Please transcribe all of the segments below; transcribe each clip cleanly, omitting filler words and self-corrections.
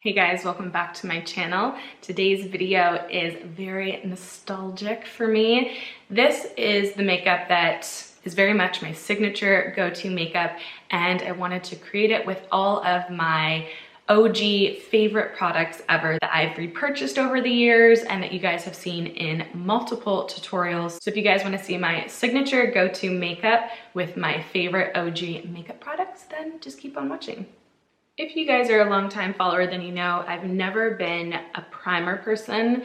Hey guys, welcome back to my channel. Today's video is very nostalgic for me. This is the makeup that is very much my signature go-to makeup, and I wanted to create it with all of my OG favorite products ever that I've repurchased over the years and that you guys have seen in multiple tutorials. So if you guys want to see my signature go-to makeup with my favorite OG makeup products, then just keep on watching. If you guys are a longtime follower, then you know I've never been a primer person.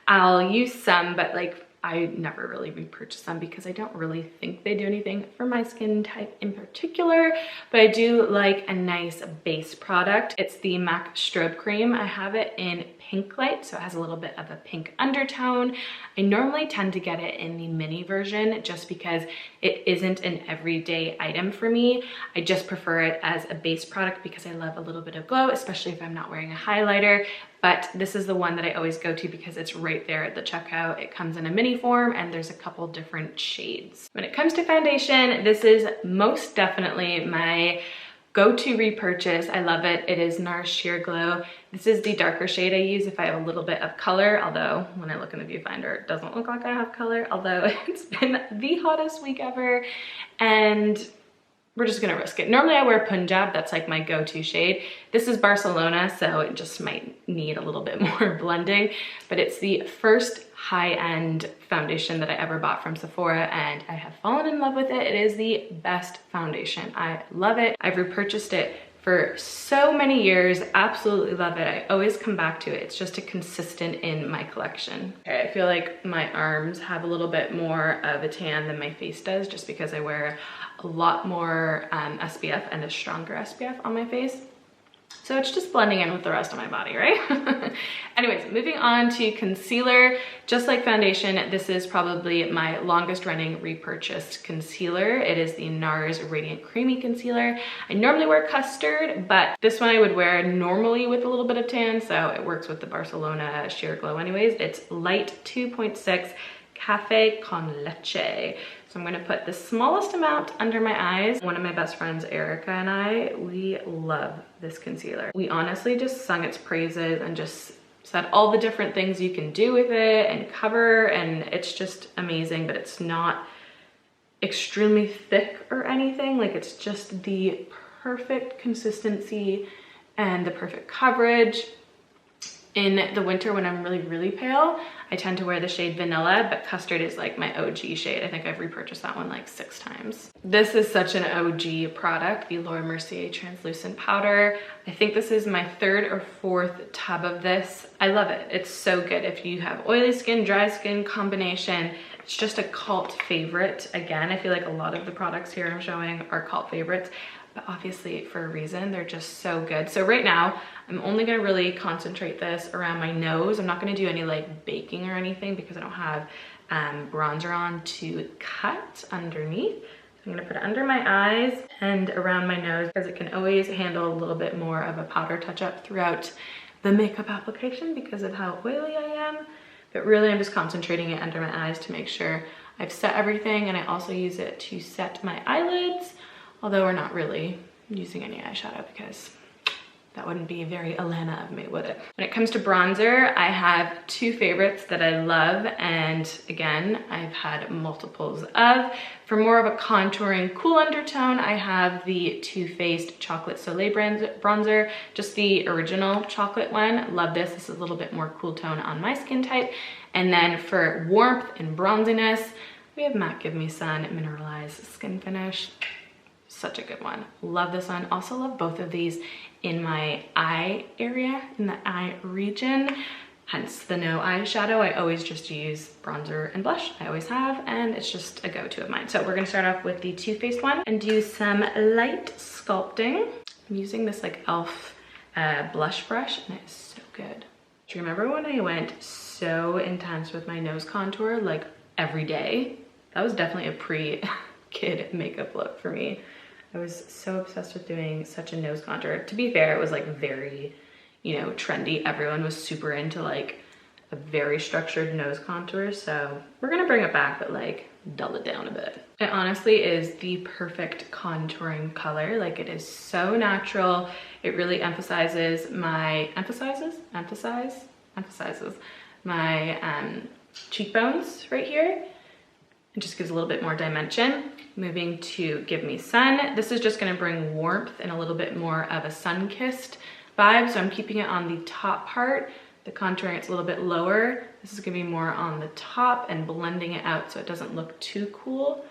I'll use some, but like I never really repurchase them because I don't really think they do anything for my skin type in particular, but I do like a nice base product. It's the MAC Strobe Cream. I have it in Pink Light, so it has a little bit of a pink undertone. I normally tend to get it in the mini version just because it isn't an everyday item for me. I just prefer it as a base product because I love a little bit of glow, especially if I'm not wearing a highlighter. But this is the one that I always go to because it's right there at the checkout. It comes in a mini form and there's a couple different shades. When it comes to foundation, this is most definitely my go-to repurchase. I love it. It is Nars Sheer Glow. This is the darker shade I use if I have a little bit of color, although when I look in the viewfinder, it doesn't look like I have color, although it's been the hottest week ever, and we're just gonna risk it. Normally I wear Punjab, that's like my go-to shade. This is Barcelona, so it just might need a little bit more blending, but it's the first high-end foundation that I ever bought from Sephora, and I have fallen in love with it. It is the best foundation. I love it. I've repurchased it for so many years, absolutely love it. I always come back to it. It's just a consistent in my collection. Okay, I feel like my arms have a little bit more of a tan than my face does just because I wear a lot more SPF and a stronger SPF on my face. So it's just blending in with the rest of my body, right? Anyways, moving on to concealer. Just like foundation, this is probably my longest running repurchased concealer. It is the Nars Radiant Creamy Concealer. I normally wear custard, but this one I would wear normally with a little bit of tan, so it works with the Barcelona Sheer Glow anyways. It's light 2.6 Cafe con Leche. So I'm gonna put the smallest amount under my eyes. One of my best friends, Erica, and I, we love this concealer. We honestly just sung its praises and just said all the different things you can do with it and cover, and it's just amazing, but it's not extremely thick or anything. Like, it's just the perfect consistency and the perfect coverage. In the winter when I'm really, really pale, I tend to wear the shade Vanilla, but Custard is like my OG shade. I think I've repurchased that one like 6 times. This is such an OG product, the Laura Mercier Translucent Powder. I think this is my 3rd or 4th tub of this. I love it. It's so good. If you have oily skin, dry skin combination, it's just a cult favorite. Again, I feel like a lot of the products here I'm showing are cult favorites, but obviously for a reason. They're just so good. So right now, I'm only gonna really concentrate this around my nose. I'm not gonna do any like baking or anything because I don't have bronzer on to cut underneath. So I'm gonna put it under my eyes and around my nose because it can always handle a little bit more of a powder touch-up throughout the makeup application because of how oily I am. But really, I'm just concentrating it under my eyes to make sure I've set everything, and I also use it to set my eyelids, although we're not really using any eyeshadow because that wouldn't be very Elanna of me, would it? When it comes to bronzer, I have 2 favorites that I love, and again, I've had multiples of. For more of a contouring, cool undertone, I have the Too Faced Chocolate Soleil bronzer, just the original chocolate one. Love this. This is a little bit more cool tone on my skin type. And then for warmth and bronziness, we have MAC Give Me Sun Mineralize Skin Finish. Such a good one. Love this one. Also love both of these in my eye area, in the eye region, hence the no eyeshadow. I always just use bronzer and blush. I always have, and it's just a go-to of mine. So we're gonna start off with the Too Faced one and do some light sculpting. I'm using this like e.l.f. Blush brush, and it's so good. Do you remember when I went so intense with my nose contour like every day? That was definitely a pre-kid makeup look for me. I was so obsessed with doing such a nose contour. To be fair, it was like very, you know, trendy. Everyone was super into like a very structured nose contour, so we're gonna bring it back, but like dull it down a bit. It honestly is the perfect contouring color. Like, it is so natural. It really emphasizes my, emphasizes my cheekbones right here. It just gives a little bit more dimension. Moving to Give Me Sun. This is just gonna bring warmth and a little bit more of a sun-kissed vibe. So I'm keeping it on the top part. The contouring, it's a little bit lower. This is gonna be more on the top and blending it out so it doesn't look too cool.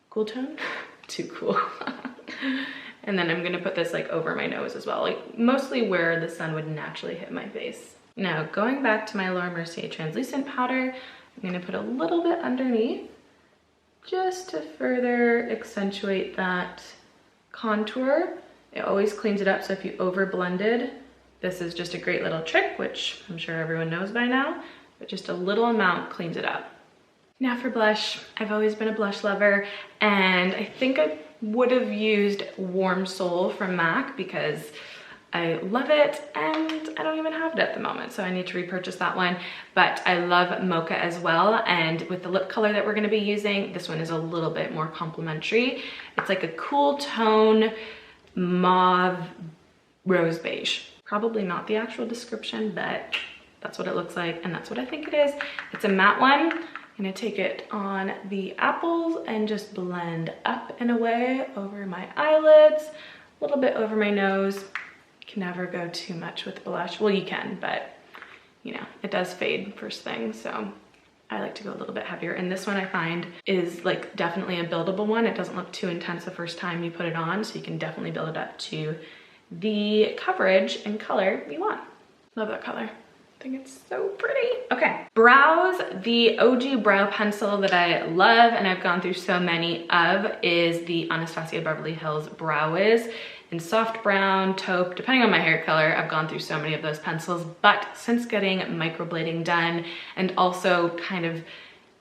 Cool tone? Too cool. And then I'm gonna put this like over my nose as well, like mostly where the sun would naturally hit my face. Now, going back to my Laura Mercier translucent powder, I'm gonna put a little bit underneath just to further accentuate that contour. It always cleans it up, so if you over blended, this is just a great little trick, which I'm sure everyone knows by now, but just a little amount cleans it up. Now for blush, I've always been a blush lover, and I think I would have used Warm Soul from MAC because I love it and I don't even have it at the moment, so I need to repurchase that one. But I love Mocha as well, and with the lip color that we're gonna be using, this one is a little bit more complementary. It's like a cool tone, mauve, rose beige. Probably not the actual description, but that's what it looks like, and that's what I think it is. It's a matte one. I'm gonna take it on the apples and just blend up and away over my eyelids, a little bit over my nose. Can never go too much with blush. Well, you can, but you know, it does fade first thing, so I like to go a little bit heavier. And this one I find is like definitely a buildable one. It doesn't look too intense the first time you put it on, so you can definitely build it up to the coverage and color you want. Love that color. I think it's so pretty. Okay, brows. The OG brow pencil that I love and I've gone through so many of is the Anastasia Beverly Hills Brow Wiz in soft brown, taupe, depending on my hair color. I've gone through so many of those pencils, but since getting microblading done and also kind of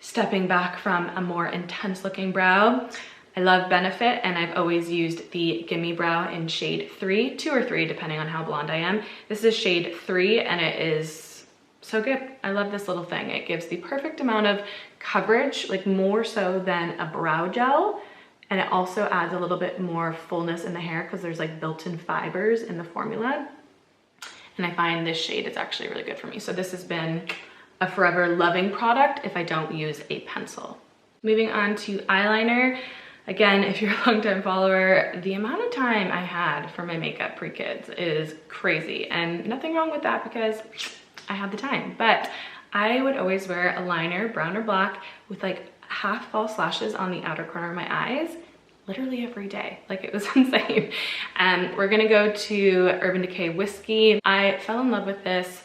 stepping back from a more intense looking brow, I love Benefit, and I've always used the Gimme Brow in shade 3, 2 or 3, depending on how blonde I am. This is shade 3, and it is so good. I love this little thing. It gives the perfect amount of coverage, like more so than a brow gel, and it also adds a little bit more fullness in the hair because there's like built-in fibers in the formula. And I find this shade is actually really good for me. So this has been a forever loving product if I don't use a pencil. Moving on to eyeliner. Again, if you're a longtime follower, the amount of time I had for my makeup pre-kids is crazy, and nothing wrong with that because I had the time. But I would always wear a liner, brown or black, with like half false lashes on the outer corner of my eyes, literally every day. Like, it was insane. We're gonna go to Urban Decay Whiskey. I fell in love with this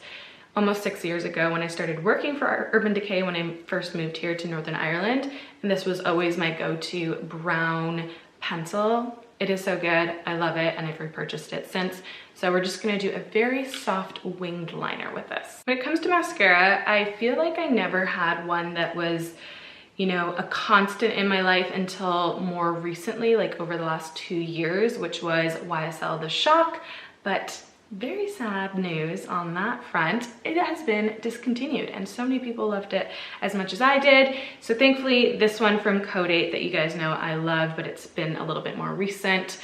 almost 6 years ago when I started working for Urban Decay when I first moved here to Northern Ireland. And this was always my go-to brown pencil. It is so good, I love it, and I've repurchased it since. So we're just gonna do a very soft winged liner with this. When it comes to mascara, I feel like I never had one that was, you know, a constant in my life until more recently, like over the last 2 years, which was YSL The Shock. But very sad news on that front. It has been discontinued, and so many people loved it as much as I did. So thankfully, this one from Codate that you guys know I love, but it's been a little bit more recent,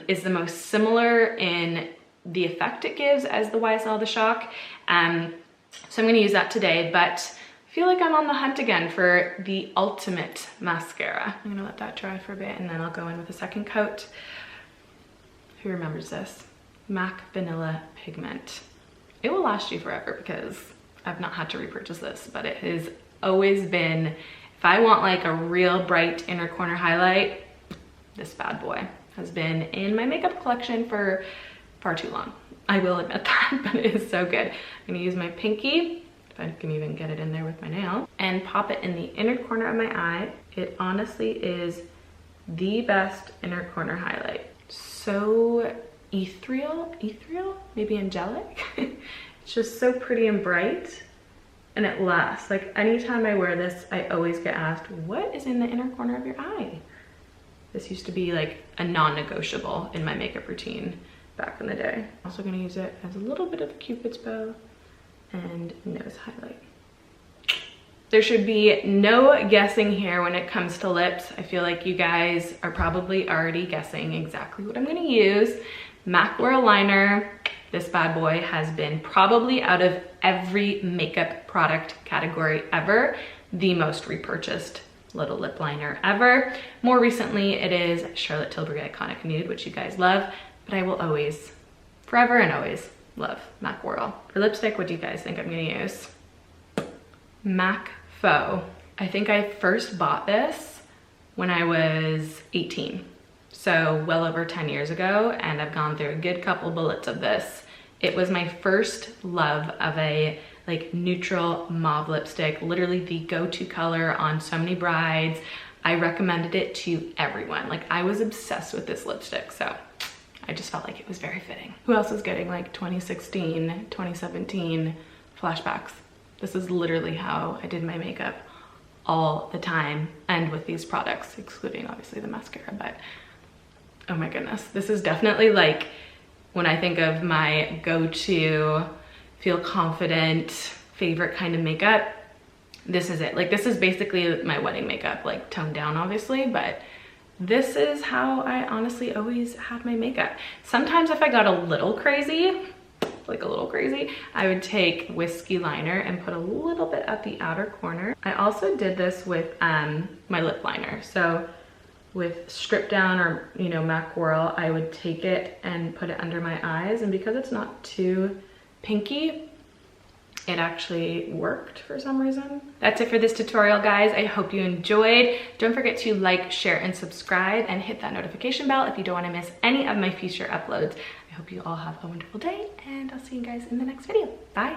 is the most similar in the effect it gives as the YSL The Shock. So I'm gonna use that today, but I feel like I'm on the hunt again for the ultimate mascara. I'm gonna let that dry for a bit and then I'll go in with a second coat. Who remembers this? MAC Vanilla Pigment. It will last you forever because I've not had to repurchase this, but it has always been, if I want like a real bright inner corner highlight, this bad boy has been in my makeup collection for far too long. I will admit that, but it is so good. I'm gonna use my pinky, if I can even get it in there with my nail, and pop it in the inner corner of my eye. It honestly is the best inner corner highlight. So ethereal, maybe angelic. It's just so pretty and bright, and it lasts. Like, anytime I wear this, I always get asked, what is in the inner corner of your eye? This used to be like a non-negotiable in my makeup routine back in the day. Also gonna use it as a little bit of a Cupid's bow and nose highlight. There should be no guessing here when it comes to lips. I feel like you guys are probably already guessing exactly what I'm gonna use. MAC Whirl Liner. This bad boy has been probably out of every makeup product category ever, the most repurchased little lip liner ever. More recently, it is Charlotte Tilbury Iconic Nude, which you guys love, but I will always, forever and always, love MAC Whirl. For lipstick, what do you guys think I'm gonna use? MAC Faux. I think I first bought this when I was 18. So well over 10 years ago, and I've gone through a good couple bullets of this. It was my first love of a like neutral mauve lipstick, literally the go-to color on so many brides. I recommended it to everyone. Like I was obsessed with this lipstick, so I just felt like it was very fitting. Who else is getting like 2016, 2017 flashbacks? This is literally how I did my makeup all the time, and with these products, excluding obviously the mascara, but oh my goodness. This is definitely like, when I think of my go-to, feel confident, favorite kind of makeup, this is it. Like this is basically my wedding makeup, like toned down obviously, but this is how I honestly always had my makeup. Sometimes if I got a little crazy, I would take whiskey liner and put a little bit at the outer corner. I also did this with my lip liner. So with Strip Down or, you know, MAC Whirl, I would take it and put it under my eyes. And because it's not too pinky, it actually worked for some reason. That's it for this tutorial, guys. I hope you enjoyed. Don't forget to like, share, and subscribe, and hit that notification bell if you don't want to miss any of my future uploads. I hope you all have a wonderful day, and I'll see you guys in the next video. Bye.